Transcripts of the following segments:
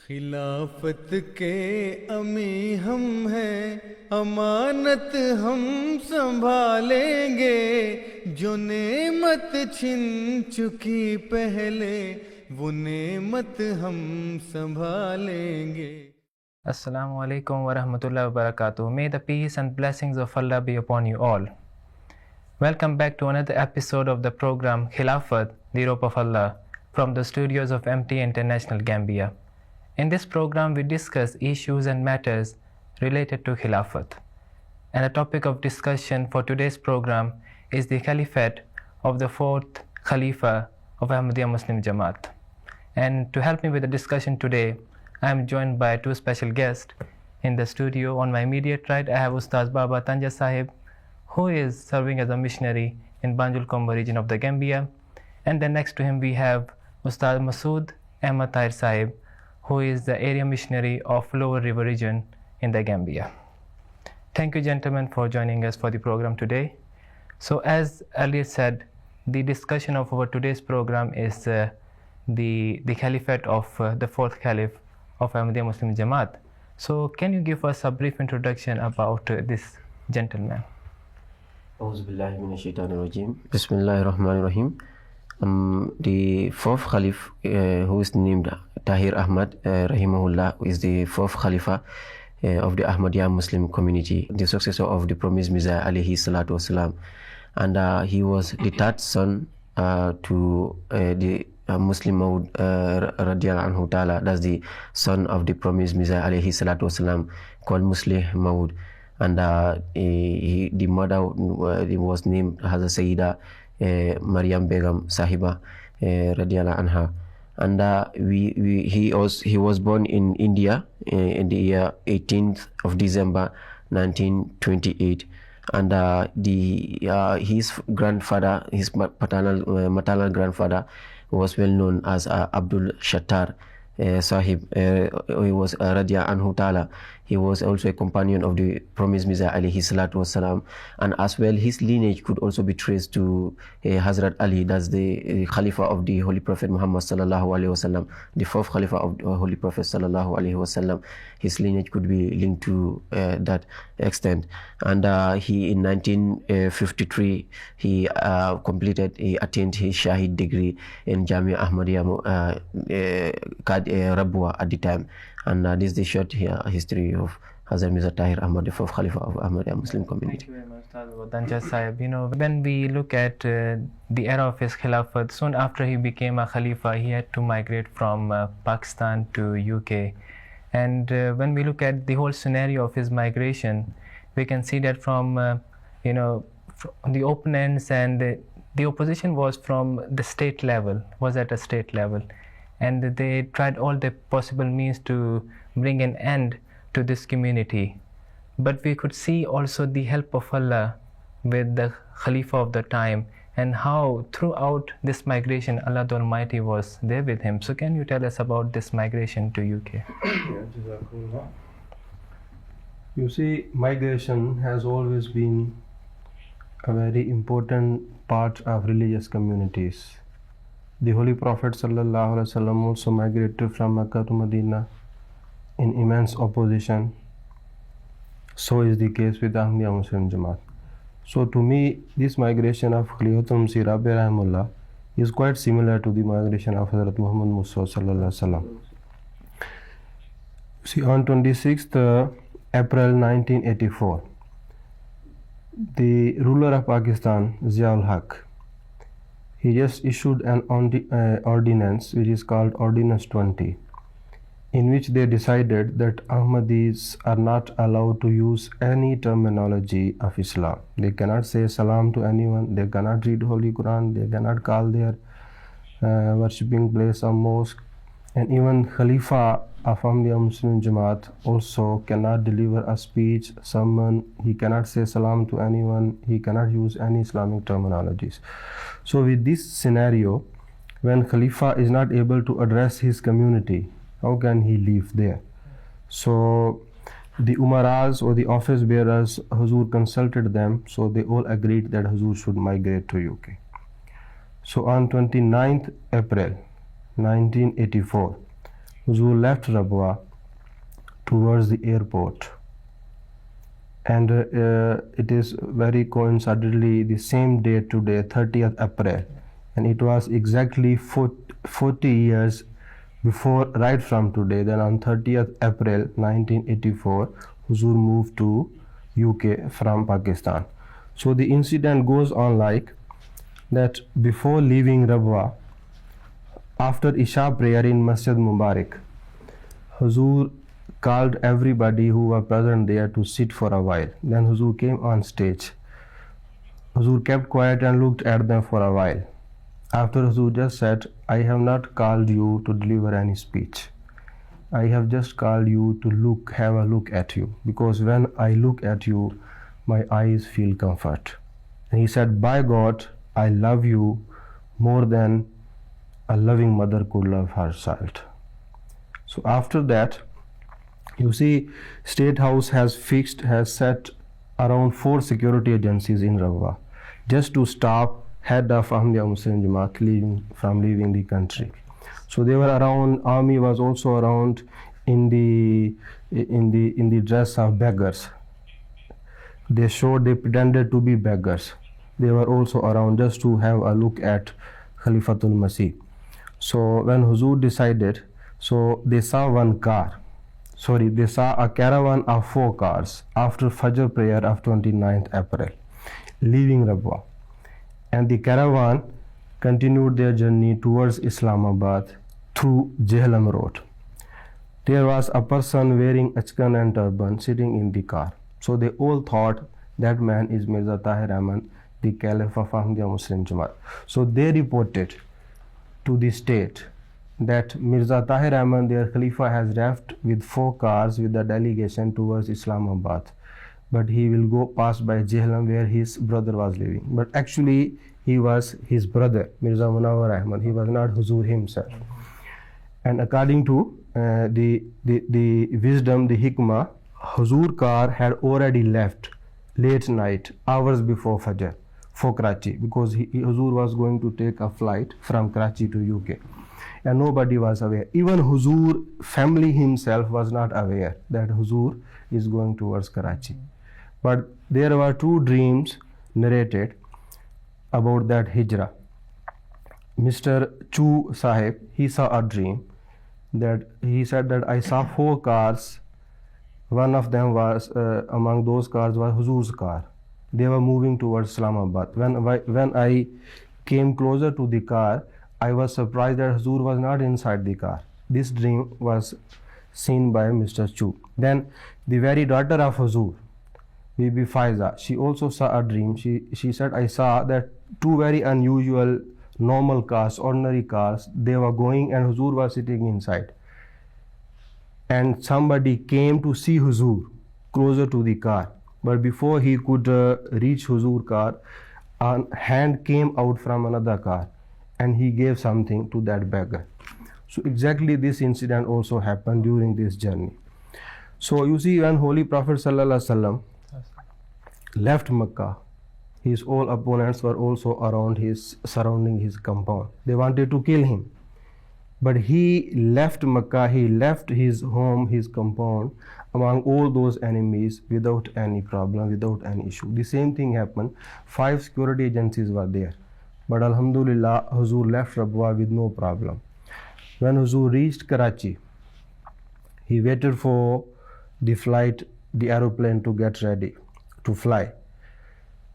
खिलाफत के अमी हम हैं, अमानत हम संभालेंगे। जो नेमत छिन चुकी पहले, वो नेमत हम संभालेंगे। Assalamu alaikum wa rahmatullahi wa barakatuh. May the peace and blessings of Allah be upon you all. Welcome back to another episode of the program Khilafat, the Rope of Allah, from the studios of MT International Gambia. In this program, we discuss issues and matters related to Khilafat. And the topic of discussion for today's program is the Caliphate of the fourth Khalifa of Ahmadiyya Muslim Jamaat. And to help me with the discussion today, I am joined by two special guests in the studio. On my immediate right, I have Ustaz Baba Tanja Sahib, who is serving as a missionary in Banjul Kombo region of the Gambia. And then next to him, we have Ustaz Masood Ahmad Tahir Sahib, who is the area missionary of Lower River region in the Gambia. Thank you, gentlemen, for joining us for the program today. So as earlier said, the discussion of our today's program is the Caliphate of the fourth Caliph of Ahmadiyya Muslim Jamaat. So can you give us a brief introduction about this gentleman? Bismillahirrahmanirrahim. The fourth Caliph, who is named Tahir Ahmad Rahimahullah, is the fourth Khalifa of the Ahmadiyya Muslim community, the successor of the promised Messiah alayhi salatu wasalam. And he was the third son to the Muslim Maud radiallahu anhu ta'ala, that's the son of the promised Messiah alayhi salatu wasalam, called Muslim Maud. And the mother was named Hazrat Sayyida Maryam Begum Sahiba radiallahu anha. And he was born in India in the year 18th of December 1928. And his grandfather, his maternal grandfather, was well known as Abdul Shattar Sahib. He was Radia Anhu Ta'ala. He was also a companion of the promised Messiah alayhi salatu wasalam, and as well his lineage could also be traced to Hazrat Ali, that's the Khalifa of the Holy Prophet Muhammad sallallahu alaihi wasallam, the fourth Khalifa of the Holy Prophet sallallahu alaihi wasallam. His lineage could be linked to that extent. And he in 1953 he attained his Shahid degree in Jamia Ahmadiyya Rabwa at the time. And this is the short history of Hazrat Mirza Tahir Ahmad, the fourth Khalifa of Ahmadiyya Muslim community. Thank you very much, Ustaz Tanja Sahib. You know, when we look at the era of his Khilafat, soon after he became a Khalifa, he had to migrate from Pakistan to UK. And when we look at the whole scenario of his migration, we can see that from the opponents and the opposition was from the state level, was at a state level. And they tried all the possible means to bring an end to this community. But we could see also the help of Allah with the Khalifa of the time, and how throughout this migration Allah the Almighty was there with him. So can you tell us about this migration to UK? You see, migration has always been a very important part of religious communities. The Holy Prophet sallallahu alaihi wasallam also migrated from Mecca to Medina in immense opposition. So is the case with Ahmadiyya Muslim Jamaat. So to me, this migration of Khalifatul Masih Rabi Rahimullah is quite similar to the migration of Hazrat Muhammad Musa sallallahu alaihi wasallam. See, on 26th April 1984, the ruler of Pakistan, Ziaul Haq, he just issued an ordinance which is called Ordinance 20, in which they decided that Ahmadis are not allowed to use any terminology of Islam. They cannot say salam to anyone, they cannot read Holy Quran, they cannot call their worshipping place a mosque, and even Khalifa of Ahmadiyya Muslim Jamaat also cannot deliver a speech, sermon, he cannot say salam to anyone, he cannot use any Islamic terminologies. So with this scenario, when Khalifa is not able to address his community, how can he live there? So the Umaras or the office bearers, Huzur consulted them, so they all agreed that Huzur should migrate to UK. So on 29th April 1984, Huzur left Rabwa towards the airport, and it is very coincidentally the same day today, 30th April, and it was exactly 40 years before, right from today. Then on 30th April 1984, Huzur moved to UK from Pakistan. So the incident goes on like that: before leaving Rabwa, after Isha prayer in Masjid Mubarak, Huzur called everybody who were present there to sit for a while. Then Huzur came on stage. Huzur kept quiet and looked at them for a while. After, Huzur just said, "I have not called you to deliver any speech. I have just called you to have a look at you, because when I look at you, my eyes feel comfort." And he said, "By God, I love you more than a loving mother could love her child." So after that, you see, State House has set around 4 security agencies in Rabwa just to stop head of Ahmadiyya Muslim Jamaat from leaving the country. So they were around. Army was also around in the dress of beggars. They pretended to be beggars. They were also around just to have a look at Khalifatul Masih. So when Huzur decided, so they saw they saw a caravan of 4 cars after Fajr prayer of 29th April, leaving Rabwa. And the caravan continued their journey towards Islamabad through Jehlam Road. There was a person wearing achkan and turban sitting in the car. So they all thought that man is Mirza Tahir Ahmad, the Caliph of Ahmadiyya Muslim Jamaat. So they reported to the state that Mirza Tahir Ahmad, their Khalifa, has left with 4 cars with a delegation towards Islamabad, but he will go pass by Jehlam where his brother was living. But actually he was his brother, Mirza Munawwar Ahmad. He was not Huzur himself. And according to the wisdom, the hikmah, Huzur car had already left late night, hours before Fajr, for Karachi, because Huzur was going to take a flight from Karachi to UK. And nobody was aware. Even Huzur family himself was not aware that Huzur is going towards Karachi. But there were 2 dreams narrated about that hijrah. Mr. Chu Sahib, he saw a dream that he said that I saw 4 cars. One of them was, among those cars was Huzur's car. They were moving towards Islamabad. When I came closer to the car, I was surprised that Huzur was not inside the car. This dream was seen by Mr. Chu. Then the very daughter of Huzur, Bibi Faiza, she also saw a dream. She said, I saw that 2 very unusual normal cars, ordinary cars, they were going and Huzur was sitting inside. And somebody came to see Huzur closer to the car. But before he could reach Huzur car, a hand came out from another car and he gave something to that beggar. So exactly this incident also happened during this journey. So you see, when Holy Prophet ﷺ left Mecca, his all opponents were also surrounding his compound. They wanted to kill him. But he left Mecca, he left his home, his compound, among all those enemies without any problem, without any issue. The same thing happened. 5 security agencies were there. But Alhamdulillah, Huzur left Rabwa with no problem. When Huzur reached Karachi, he waited for the flight, the aeroplane to get ready to fly.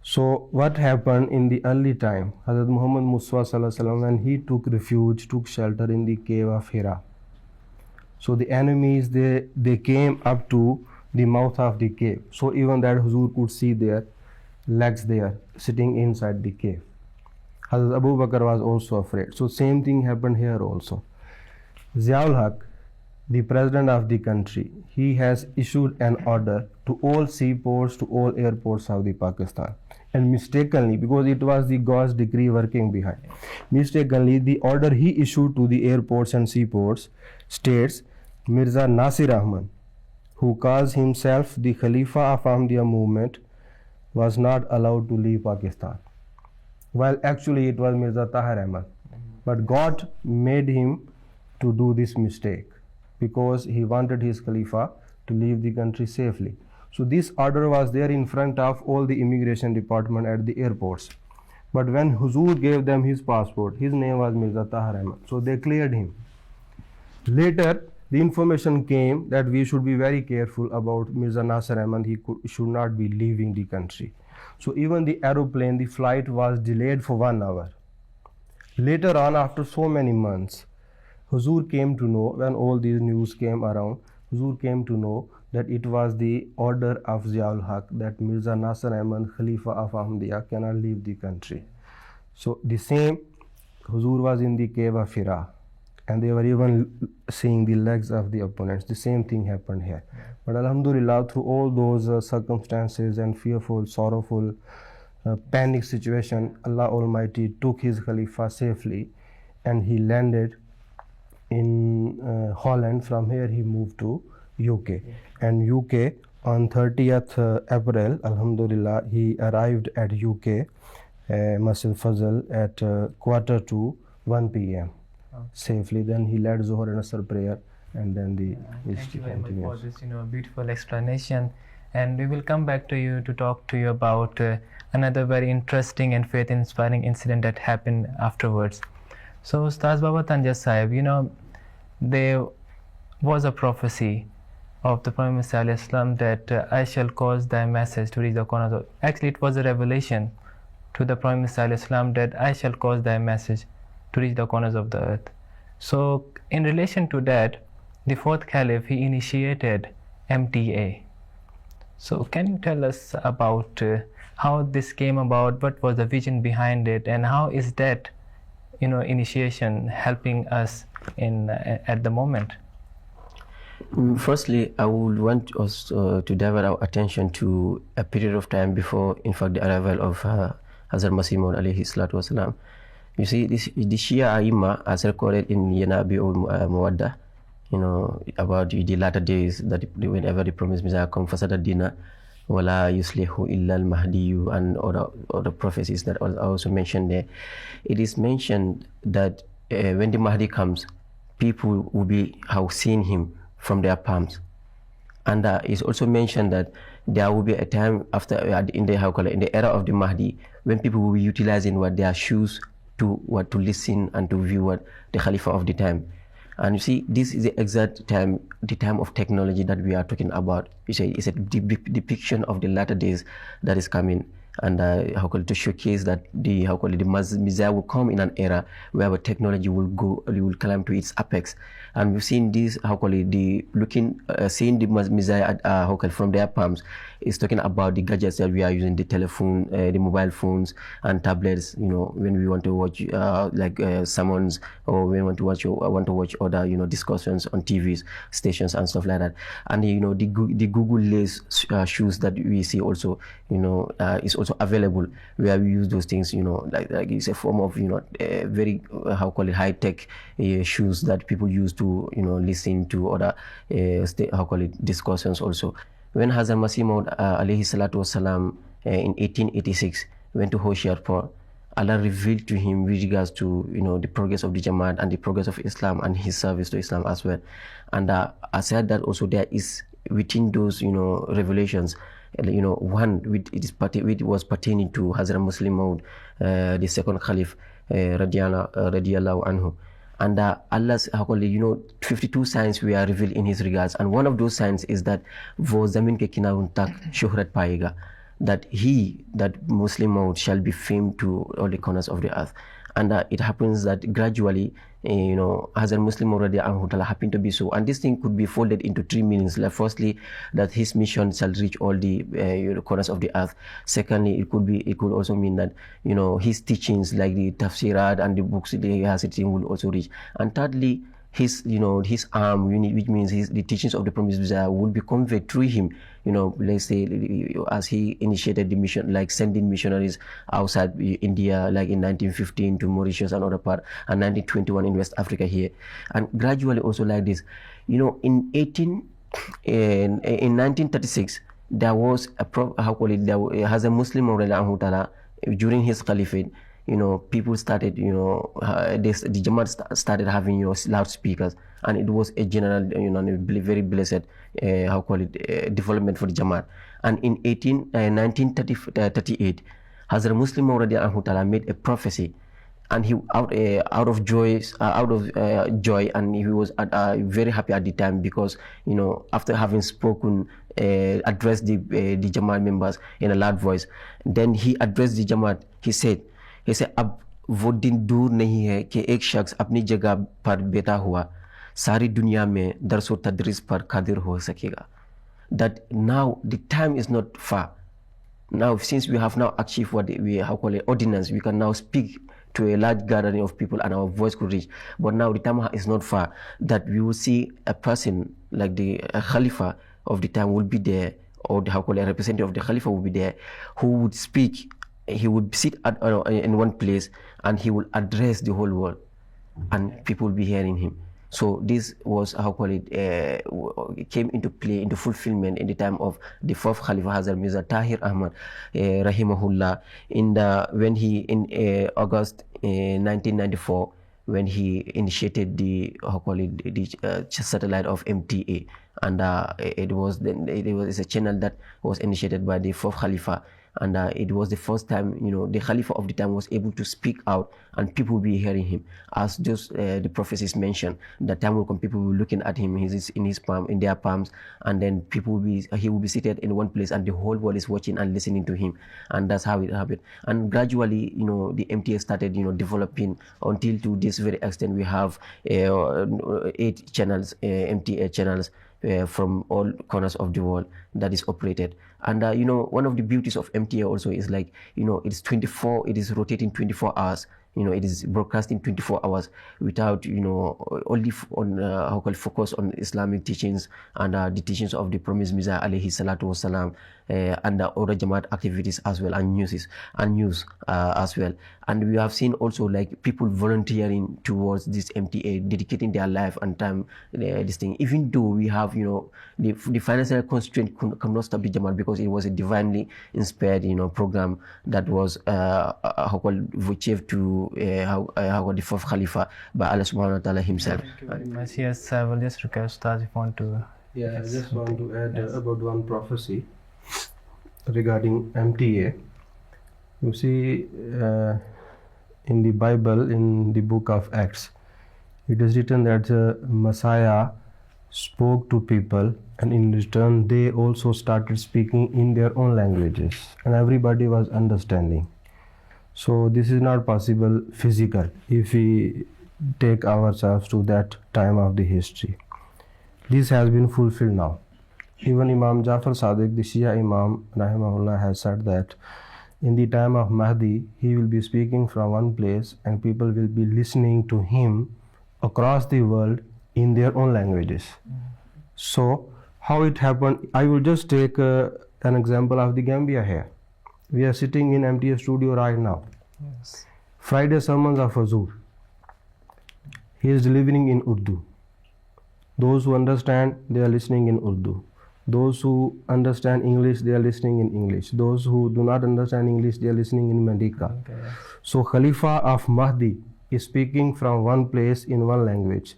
So what happened in the early time, Hazrat Muhammad Mustafa, when he took refuge, took shelter in the cave of Hira. So the enemies, they came up to the mouth of the cave. So even that Huzur could see their legs there, sitting inside the cave. Hazrat Abu Bakr was also afraid. So same thing happened here also. Ziaul Haq, the president of the country, he has issued an order to all seaports, to all airports of the Pakistan. And mistakenly, because it was the God's decree working behind, mistakenly the order he issued to the airports and seaports states Mirza Nasir Ahmad, who calls himself the Khalifa of Ahmadiyya movement, was not allowed to leave Pakistan. While actually it was Mirza Tahir Ahmad. But God made him to do this mistake. because he wanted his Khalifa to leave the country safely. So this order was there in front of all the immigration department at the airports. But when Huzur gave them his passport, his name was Mirza Tahir Ahmad, so they cleared him. Later, the information came that we should be very careful about Mirza Nasir Ahmad. Should not be leaving the country. So even the aeroplane, the flight was delayed for 1 hour. Later on, after so many months, Huzur came to know, when all these news came around, Huzur came to know that it was the order of Ziaul Haq that Mirza Nasir Ahmad, Khalifa of Ahmadiyya, cannot leave the country. So the same, Huzur was in the cave of Hira, and they were even seeing the legs of the opponents. The same thing happened here. But Alhamdulillah, through all those circumstances and fearful, sorrowful, panic situation, Allah Almighty took his Khalifa safely, and he landed in Holland. From here he moved to UK, and UK on 30th April, Alhamdulillah, he arrived at UK, Masjid Fazal, at 1:45 p.m. safely. Then he led Zohar and Asr prayer, and then the history Thank you very much for continues. this beautiful explanation, and we will come back to you to talk to you about another very interesting and faith inspiring incident that happened afterwards. So Ustaz Baba Tanja Sahib, there was a prophecy of the Prophet Muhammad that I shall cause thy message to reach the corners of... Actually, it was a revelation to the Prophet Muhammad that I shall cause thy message to reach the corners of the earth. So in relation to that, the fourth caliph, he initiated MTA. So can you tell us about how this came about, what was the vision behind it, and how is that initiation helping us in at the moment? Firstly, I would want us to divert our attention to a period of time before, in fact, the arrival of Hazrat Masih Maud alayhi salatu wasalam. You see, the Shia Aima, as recorded in Yanabi or Muwadda, about the latter days, that whenever the promised Messiah comes, Fasada Dina, Wala Yuslihu illa al-Mahdiyu, and other prophecies that are also mentioned there. It is mentioned that when the Mahdi comes, people will be seeing him from their palms. And it's also mentioned that there will be a time after in the era of the Mahdi when people will be utilizing their shoes to listen and to view the Khalifa of the time. And you see, this is the exact time, the time of technology that we are talking about. It's a depiction of the latter days that is coming, and to showcase that the Messiah will come in an era where technology will climb to its apex. And we've seen this, seeing the Messiah from their palms is talking about the gadgets that we are using, the telephone, the mobile phones and tablets. When we want to watch sermons, or when we want to watch other discussions on TV stations and stuff like that. And the Google Lace shoes that we see also, is also available, where we use those things. Like it's a form of very high tech shoes that people use to listen to other discussions also. When Hazrat Masih Maud alayhi salatu wasalam in 1886 went to Hoshiarpur, Allah revealed to him with regards to the progress of the Jamaat and the progress of Islam and his service to Islam as well. And I said that also there is within those revelations, one which was pertaining to Hazrat Muslim Maud, the second Caliph, radiyallahu anhu. And Allah's 52 signs were revealed in his regards, and one of those signs is that wo zamin ke kinarun tak shuhrat payega, that Muslim Maud shall be famed to all the corners of the earth. And it happens that gradually, Hazrat Muslim Maud happened to be so. And this thing could be folded into three meanings. Like, firstly, that his mission shall reach all the corners of the earth. Secondly, it could also mean that his teachings, like the tafsirat and the books that he has written, will also reach. And thirdly, his arm, which means the teachings of the promised Messiah, will be conveyed through him. Let's say, as he initiated the mission, like sending missionaries outside India, like in 1915 to Mauritius and other part, and 1921 in West Africa here, and gradually also like this. In 1936, there was there has a Muslim during his caliphate. people started, the Jamaat started having, loudspeakers, and it was a general, very blessed, development for the Jamaat. And in 1938, Hazrat Muslim Maud Anhu Ta'ala made a prophecy, and he out of joy, and he was very happy at the time, because after having spoken, addressed the Jamaat members in a loud voice, then he addressed the Jamaat. He said अब वो दिन दूर नहीं है कि एक शख्स अपनी जगह पर बैठा हुआ सारी दुनिया में दर्स और तदरीस पर कादिर हो सकेगा. That now the time is not far. Now, since we have now achieved what we call it ordinance, we can now speak to a large gathering of people and our voice could reach. But now the time is not far that we will see a person like the Khalifa of the time will be there, or the a representative of the Khalifa will be there, who would speak. He would sit in one place and he will address the whole world, and people will be hearing him. So this was it came into play, into fulfillment in the time of the fourth Khalifa Hazrat Mirza Tahir Ahmad rahimahullah, when he in August 1994, when he initiated the satellite of MTA, and it was a channel that was initiated by the fourth Khalifa. And it was the first time, the Khalifa of the time was able to speak out, and people will be hearing him. As just the prophecies mentioned, the time will come, people will be looking at him, in their palms, and then he will be seated in one place, and the whole world is watching and listening to him. And that's how it happened. And gradually, the MTA started, developing until to this very extent. We have 8 channels, MTA channels, from all corners of the world that is operated. And one of the beauties of MTA also is it is rotating 24 hours. It is broadcasting 24 hours without only on focus on Islamic teachings and the teachings of the promised Messiah alayhi salatu wasalam, and other Jamaat activities as well, and news as well. And we have seen also people volunteering towards this MTA, dedicating their life and time this thing. Even though we have the financial constraint cannot stop the Jamaat, because it was a divinely inspired program that was achieved to the fourth Khalifa by Allah subhanahu wa ta'ala himself. Thank you very much. Yes, I will just request Ustaz if you want to. Yeah, I just want to add about one prophecy regarding MTA. You see, in the Bible, in the book of Acts, it is written that the Messiah spoke to people, and in return they also started speaking in their own languages, and everybody was understanding. So this is not possible physical if we take ourselves to that time of the history. This has been fulfilled now. Even Imam Jafar Sadiq, the Shia Imam rahimahullah, has said that in the time of Mahdi, he will be speaking from one place and people will be listening to him across the world in their own languages. So how it happened, I will just take an example of the Gambia here. We are sitting in MTA studio right now. Yes. Friday sermons of Azur. He is delivering in Urdu. Those who understand, they are listening in Urdu. Those who understand English, they are listening in English. Those who do not understand English, they are listening in Mandika. Okay. So Khalifa of Mahdi is speaking from one place in one language.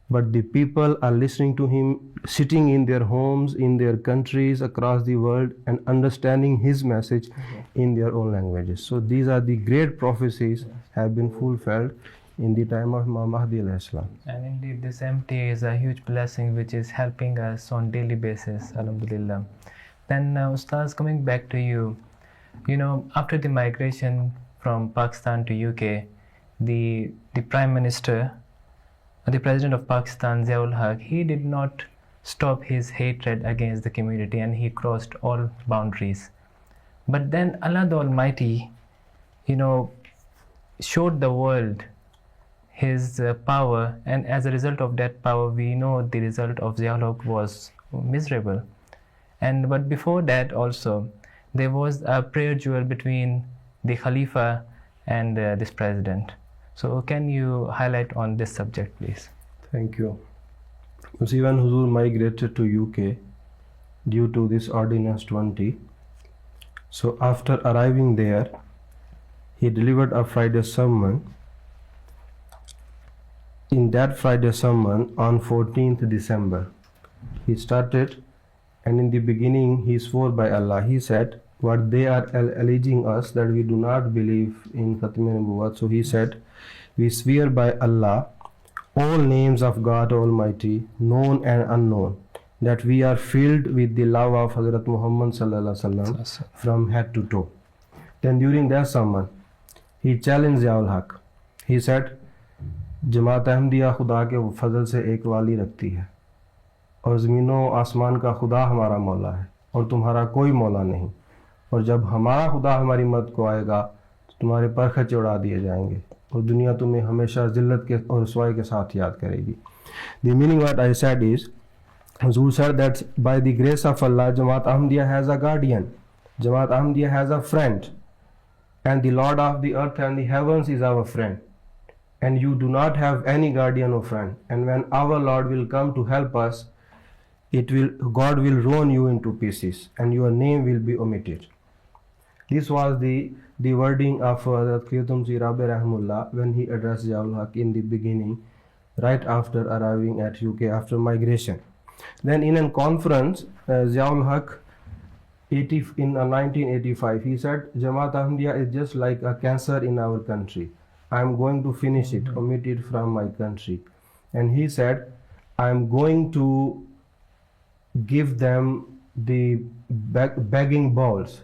But the people are listening to him, sitting in their homes, in their countries, across the world, and understanding his message in their own languages. So these are the great prophecies have been fulfilled in the time of Imam Mahdi alayhi salam. And indeed, this MTA is a huge blessing which is helping us on daily basis, alhamdulillah. Then Ustaz, coming back to you, after the migration from Pakistan to UK, the Prime Minister, the President of Pakistan, Ziaul Haq, he did not stop his hatred against the community, and he crossed all boundaries. But then Allah the Almighty, showed the world his power, and as a result of that power, we know the result of Ziaul Haq was miserable. But before that also, there was a prayer duel between the Khalifa and this president. So can you highlight on this subject, please? Thank you. See, when Huzur migrated to UK due to this Ordinance 20, so after arriving there, he delivered a Friday sermon. In that Friday sermon on 14th December, he started, and in the beginning he swore by Allah. He said, what they are alleging us that we do not believe in Khatm Nubuwwat. So he said, we swear by Allah, all names of God Almighty, known and unknown, that we are filled with the love of Hazrat Muhammad sallallahu alaihi wasallam from head to toe. Then during that sermon, he challenged Ziaul Haq. He said, जमात अहमदिया खुदा के फजल से एक वाली रखती है और ज़मीनों आसमान का खुदा हमारा मौला है और तुम्हारा कोई मौला नहीं, और जब हमारा खुदा हमारी मदद को आएगा तो तुम्हारे पर खर्चे उड़ा दिए जाएंगे और दुनिया तुम्हें हमेशा ज़िल्लत के और रुसवाई के साथ याद करेगी. The meaning what I said is, Huzur said that by the grace of Allah, Jamaat Ahmadiyya has a guardian, Jamaat Ahmadiyya has a friend, and the Lord of the earth and the heavens is our friend. And you do not have any guardian or friend. And when our Lord will come to help us, God will ruin you into pieces, and your name will be omitted. This was the wording of Hazrat Khilafat Rabi Rahimullah when he addressed Ziaul Haq in the beginning, right after arriving at UK after migration. Then in a conference, Ziaul Haq in 1985, he said, Jamaat Ahmadiyya is just like a cancer in our country. I am going to finish it, omit it from my country. And he said, I am going to give them the begging bowls.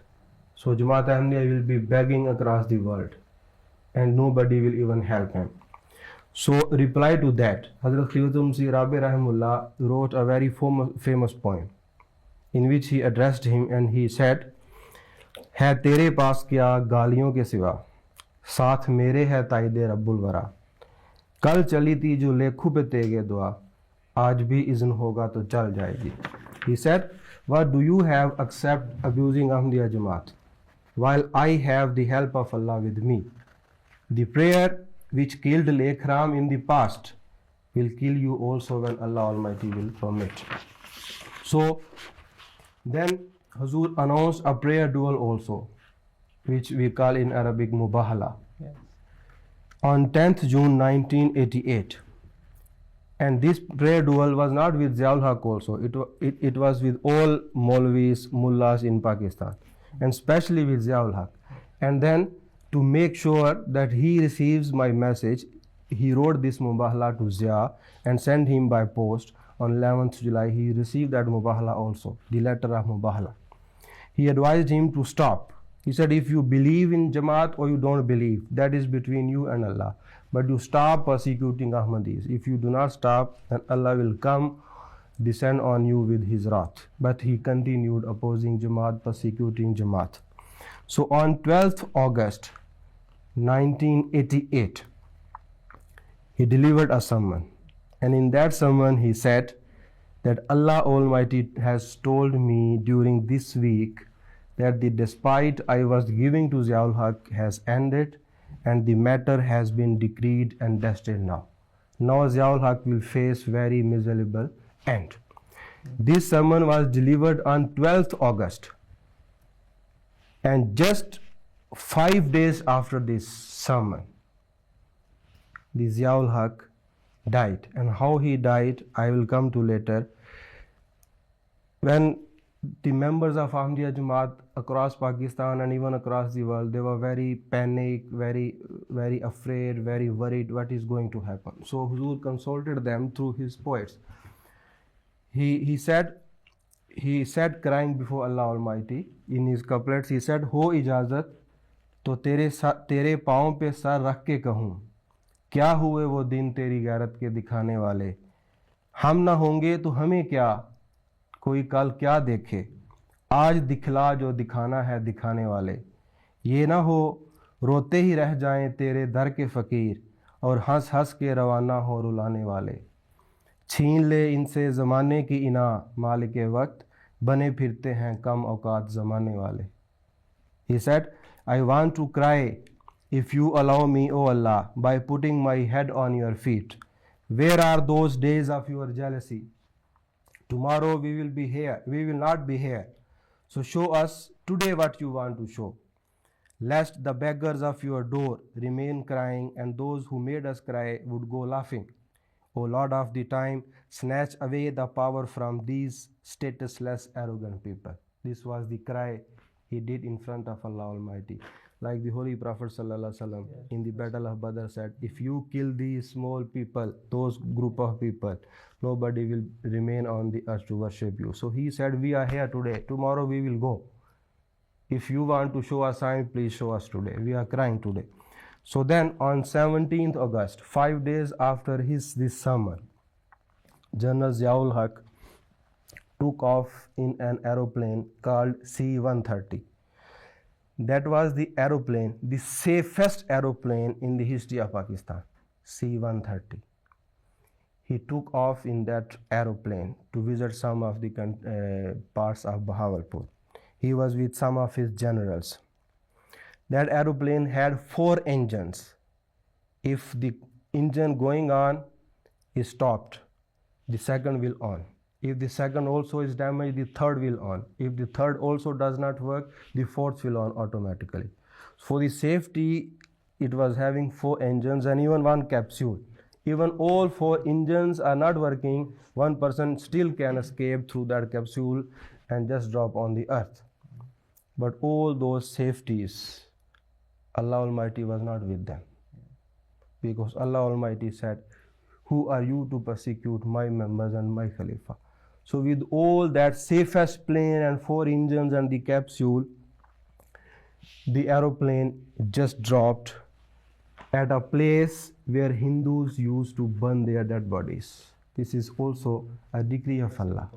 So Jamaat Ahmadiyya will be begging across the world, and nobody will even help him. So reply to that, Hazrat Khilafat Rabi Rahimullah wrote a very famous poem in which he addressed him, and he said, है तेरे पास क्या गालियों के सिवा, साथ मेरे है ताइदे रब्बुल वरा, कल चली थी जो लेखों पे तेगे दुआ, आज भी इज़्न होगा तो चल जाएगी. He said, what do you have except abusing Ahmadiyya Jamaat, while I have the help of Allah with me? The prayer which killed Lekhram in the past will kill you also when Allah Almighty will permit. So then Huzur announced a prayer duel also, which we call in Arabic Mubahala, Yes. on 10th June 1988. And this prayer duel was not with Ziaul Haq also, it was with all Maulvis, Mullahs in Pakistan, and especially with Ziaul Haq. And then to make sure that he receives my message, he wrote this Mubahala to Zia and sent him by post. On 11th July, he received that Mubahala also, the letter of Mubahala. He advised him to stop. He said, if you believe in Jamaat or you don't believe, that is between you and Allah. But you stop persecuting Ahmadis. If you do not stop, then Allah will come, descend on you with his wrath. But he continued opposing Jamaat, persecuting Jamaat. So on 12th August 1988, he delivered a sermon. And in that sermon he said that Allah Almighty has told me during this week that the despite I was giving to Ziaul Haq has ended, and the matter has been decreed and destined now. Now Ziaul Haq will face very miserable end. This sermon was delivered on 12th August. And just 5 days after this sermon, the Ziaul Haq died. And how he died, I will come to later. When the members of Ahmadiyya Jamaat across Pakistan and even across the world, they were very panicked, very afraid, very worried what is going to happen. So Huzur consulted them through his poets. He said crying before Allah Almighty in his couplets, he said, हो इजाज़त तो तेरे पाँव पे sir रख के कहूँ, क्या हुए वो दिन तेरी गैरत के दिखाने वाले, हम ना होंगे तो हमें क्या, कोई कल क्या देखे, आज दिखला जो दिखाना है दिखाने वाले, ये ना हो रोते ही रह जाएं तेरे दर के फ़कीर और हंस हंस के रवाना हो रुलाने वाले, छीन ले इनसे ज़माने की इना मालिक वक्त, बने फिरते हैं कम औकात ज़माने वाले. He said, I want to cry if you allow me, O Allah, by putting my head on your feet. Where are those days of your jealousy? Tomorrow we will be here, we will not be here. So show us today what you want to show. lest the beggars of your door remain crying, and those who made us cry would go laughing. O Lord of the time, snatch away the power from these statusless, arrogant people. This was the cry he did in front of Allah Almighty. Like the Holy Prophet ﷺ in the Battle of Badr said, if you kill these small people, those group of people, nobody will remain on the earth to worship you. So he said, we are here today, tomorrow we will go. If you want to show us sign, please show us today. We are crying today. So then on 17th August, 5 days after this summer, General Ziaul Haq took off in an aeroplane called C-130. That was the aeroplane, the safest aeroplane in the history of Pakistan, C-130. He took off in that aeroplane to visit some of the parts of Bahawalpur. He was with some of his generals. That aeroplane had 4 engines. If the engine going on is stopped, the second will on. If the second also is damaged, the third will on. If the third also does not work, the fourth will on automatically. For the safety, it was having 4 engines and even 1 capsule. Even all 4 engines are not working, one person still can escape through that capsule and just drop on the earth. But all those safeties, Allah Almighty was not with them. Because Allah Almighty said, who are you to persecute my members and my Khalifa? So with all that safest plane and 4 engines and the capsule, the aeroplane just dropped at a place where Hindus used to burn their dead bodies. This is also a decree of Allah.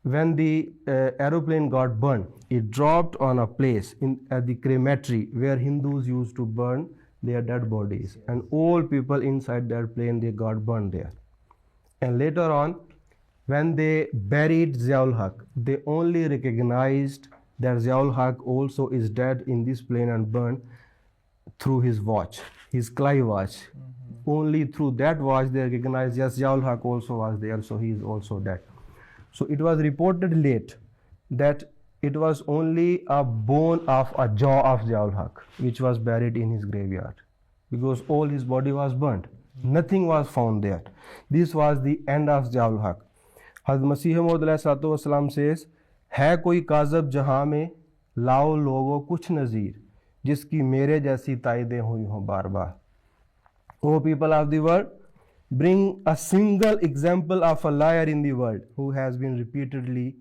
When the aeroplane got burned, it dropped on a place at the crematory where Hindus used to burn their dead bodies. And all people inside that plane, they got burned there. And later on, when they buried Ziaul Haq, they only recognized that Ziaul Haq also is dead in this plane and burned through his watch, his Clive watch. Only through that watch they recognized, yes, Ziaul Haq also was there, so he is also dead. So it was reported late that it was only a bone of a jaw of Ziaul Haq which was buried in his graveyard, because all his body was burnt. Nothing was found there. This was the end of Ziaul Haq. Hazrat Masih Maud says, है कोई काज़ब जहां में लाओ लोगों कुछ नज़ीर जिसकी मेरे जैसी ताइदें हुई हों बार बार. O people of the world, bring a single example of a liar in the world who has been repeatedly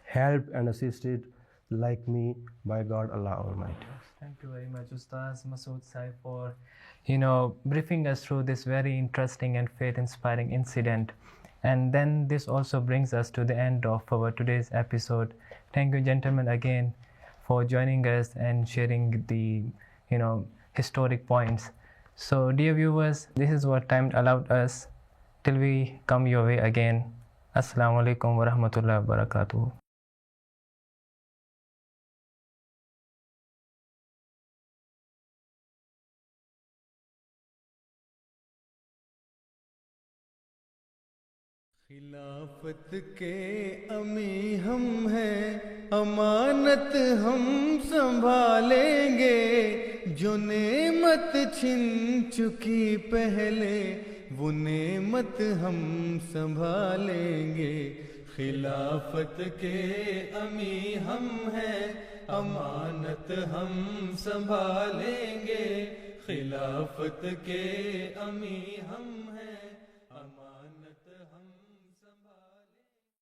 helped and assisted like me by God Allah Almighty. Thank you very much, Ustaz Masood Saib, for briefing us through this very interesting and faith-inspiring incident. And then this also brings us to the end of our today's episode. Thank you, gentlemen, again for joining us and sharing the historic points. So, dear viewers, this is what time allowed us. Till we come your way again. Assalamu alaikum wa rahmatullahi wa barakatuh. खिलाफत के अमी हम हैं, अमानत हम संभालेंगे, जो नेमत छिन चुकी पहले वो नेमत हम संभालेंगे. खिलाफत के अमी हम हैं, अमानत हम संभालेंगे, खिलाफत के अमी हम हैं.